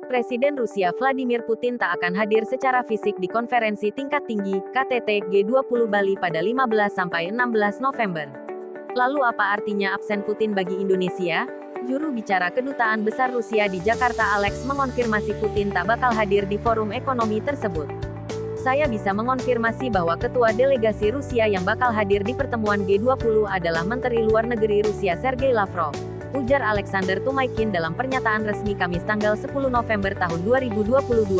Presiden Rusia Vladimir Putin tak akan hadir secara fisik di konferensi tingkat tinggi KTT G20 Bali pada 15–16 November. Lalu apa artinya absen Putin bagi Indonesia? Juru bicara Kedutaan Besar Rusia di Jakarta Alex mengonfirmasi Putin tak bakal hadir di forum ekonomi tersebut. Saya bisa mengonfirmasi bahwa ketua delegasi Rusia yang bakal hadir di pertemuan G20 adalah Menteri Luar Negeri Rusia Sergei Lavrov, ujar Alexander Tumaikin dalam pernyataan resmi Kamis tanggal 10 November tahun 2022.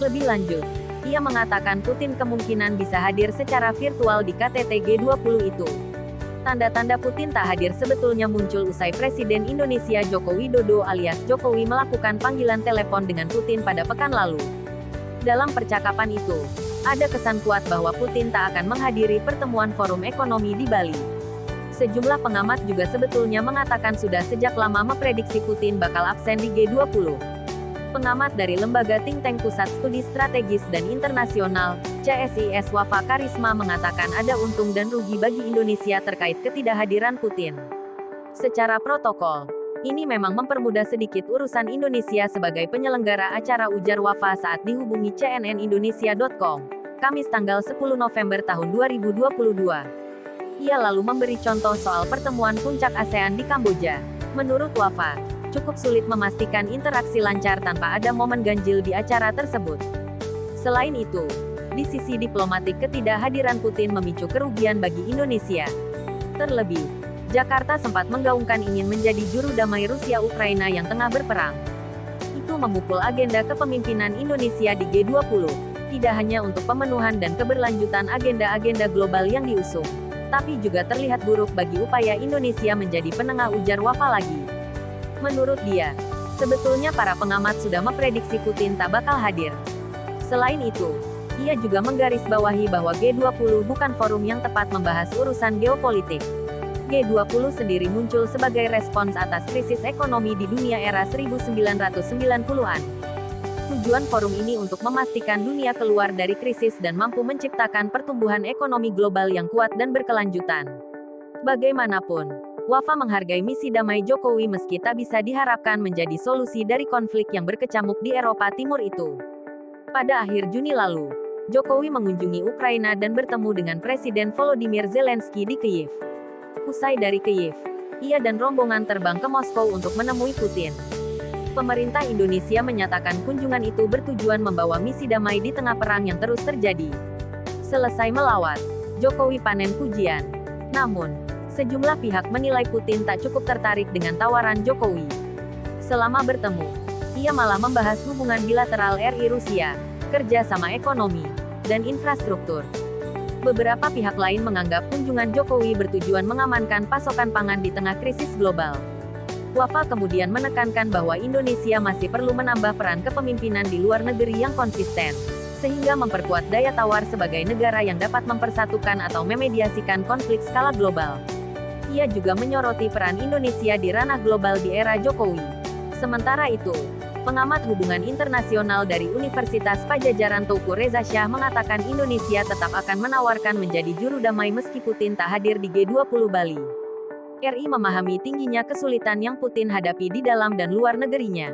Lebih lanjut, ia mengatakan Putin kemungkinan bisa hadir secara virtual di KTT G20 itu. Tanda-tanda Putin tak hadir sebetulnya muncul usai Presiden Indonesia Joko Widodo alias Jokowi melakukan panggilan telepon dengan Putin pada pekan lalu. Dalam percakapan itu, ada kesan kuat bahwa Putin tak akan menghadiri pertemuan forum ekonomi di Bali. Sejumlah pengamat juga sebetulnya mengatakan sudah sejak lama memprediksi Putin bakal absen di G20. Pengamat dari lembaga think tank Pusat Studi Strategis dan Internasional, CSIS Wafa Karisma mengatakan ada untung dan rugi bagi Indonesia terkait ketidakhadiran Putin. Secara protokol, ini memang mempermudah sedikit urusan Indonesia sebagai penyelenggara acara, ujar Wafa saat dihubungi cnnindonesia.com, Kamis tanggal 10 November tahun 2022. Ia lalu memberi contoh soal pertemuan puncak ASEAN di Kamboja. Menurut Wafa, cukup sulit memastikan interaksi lancar tanpa ada momen ganjil di acara tersebut. Selain itu, di sisi diplomatik ketidakhadiran Putin memicu kerugian bagi Indonesia. Terlebih, Jakarta sempat menggaungkan ingin menjadi juru damai Rusia-Ukraina yang tengah berperang. Itu memukul agenda kepemimpinan Indonesia di G20, tidak hanya untuk pemenuhan dan keberlanjutan agenda-agenda global yang diusung, tapi juga terlihat buruk bagi upaya Indonesia menjadi penengah, ujar Wafa lagi. Menurut dia, sebetulnya para pengamat sudah memprediksi Putin tak bakal hadir. Selain itu, ia juga menggarisbawahi bahwa G20 bukan forum yang tepat membahas urusan geopolitik. G20 sendiri muncul sebagai respons atas krisis ekonomi di dunia era 1990-an. Tujuan forum ini untuk memastikan dunia keluar dari krisis dan mampu menciptakan pertumbuhan ekonomi global yang kuat dan berkelanjutan. Bagaimanapun, Wafa menghargai misi damai Jokowi meski tak bisa diharapkan menjadi solusi dari konflik yang berkecamuk di Eropa Timur itu. Pada akhir Juni lalu, Jokowi mengunjungi Ukraina dan bertemu dengan Presiden Volodymyr Zelensky di Kyiv. Usai dari Kyiv, ia dan rombongan terbang ke Moskow untuk menemui Putin. Pemerintah Indonesia menyatakan kunjungan itu bertujuan membawa misi damai di tengah perang yang terus terjadi. Selesai melawat, Jokowi panen pujian. Namun, sejumlah pihak menilai Putin tak cukup tertarik dengan tawaran Jokowi. Selama bertemu, ia malah membahas hubungan bilateral RI-Rusia, kerjasama ekonomi, dan infrastruktur. Beberapa pihak lain menganggap kunjungan Jokowi bertujuan mengamankan pasokan pangan di tengah krisis global. Wafa kemudian menekankan bahwa Indonesia masih perlu menambah peran kepemimpinan di luar negeri yang konsisten, sehingga memperkuat daya tawar sebagai negara yang dapat mempersatukan atau memediasikan konflik skala global. Ia juga menyoroti peran Indonesia di ranah global di era Jokowi. Sementara itu, pengamat hubungan internasional dari Universitas Padjadjaran Teuku Reza Shah mengatakan Indonesia tetap akan menawarkan menjadi juru damai meski Putin tak hadir di G20 Bali. RI memahami tingginya kesulitan yang Putin hadapi di dalam dan luar negerinya.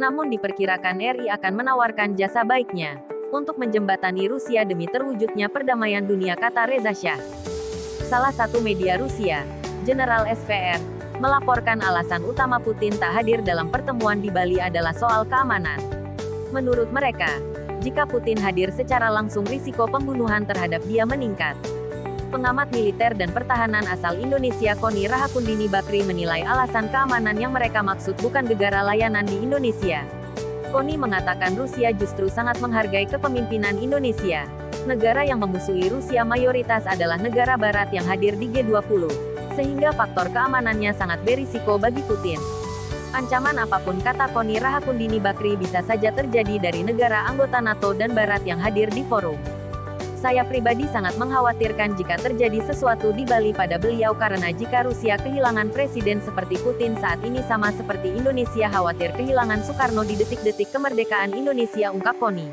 Namun diperkirakan RI akan menawarkan jasa baiknya untuk menjembatani Rusia demi terwujudnya perdamaian dunia, kata Reza Shah. Salah satu media Rusia, General SVR, melaporkan alasan utama Putin tak hadir dalam pertemuan di Bali adalah soal keamanan. Menurut mereka, jika Putin hadir secara langsung risiko pembunuhan terhadap dia meningkat. Pengamat militer dan pertahanan asal Indonesia Koni Rahakundini Bakri menilai alasan keamanan yang mereka maksud bukan gegara layanan di Indonesia. Koni mengatakan Rusia justru sangat menghargai kepemimpinan Indonesia. Negara yang memusuhi Rusia mayoritas adalah negara barat yang hadir di G20, sehingga faktor keamanannya sangat berisiko bagi Putin. Ancaman apapun, kata Koni Rahakundini Bakri, bisa saja terjadi dari negara anggota NATO dan barat yang hadir di forum. Saya pribadi sangat mengkhawatirkan jika terjadi sesuatu di Bali pada beliau karena jika Rusia kehilangan presiden seperti Putin saat ini sama seperti Indonesia khawatir kehilangan Soekarno di detik-detik kemerdekaan Indonesia, ungkap Koni.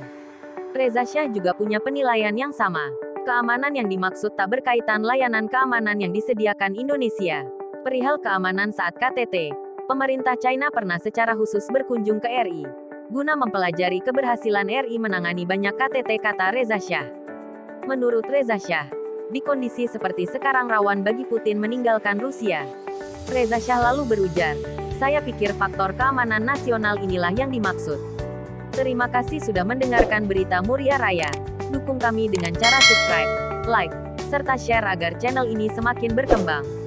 Reza Shah juga punya penilaian yang sama. Keamanan yang dimaksud tak berkaitan layanan keamanan yang disediakan Indonesia. Perihal keamanan saat KTT, pemerintah China pernah secara khusus berkunjung ke RI. guna mempelajari keberhasilan RI menangani banyak KTT, kata Reza Shah. Menurut Reza Shah, di kondisi seperti sekarang rawan bagi Putin meninggalkan Rusia. Reza Shah lalu berujar, "Saya pikir faktor keamanan nasional inilah yang dimaksud." Terima kasih sudah mendengarkan berita Muria Raya. Dukung kami dengan cara subscribe, like, serta share agar channel ini semakin berkembang.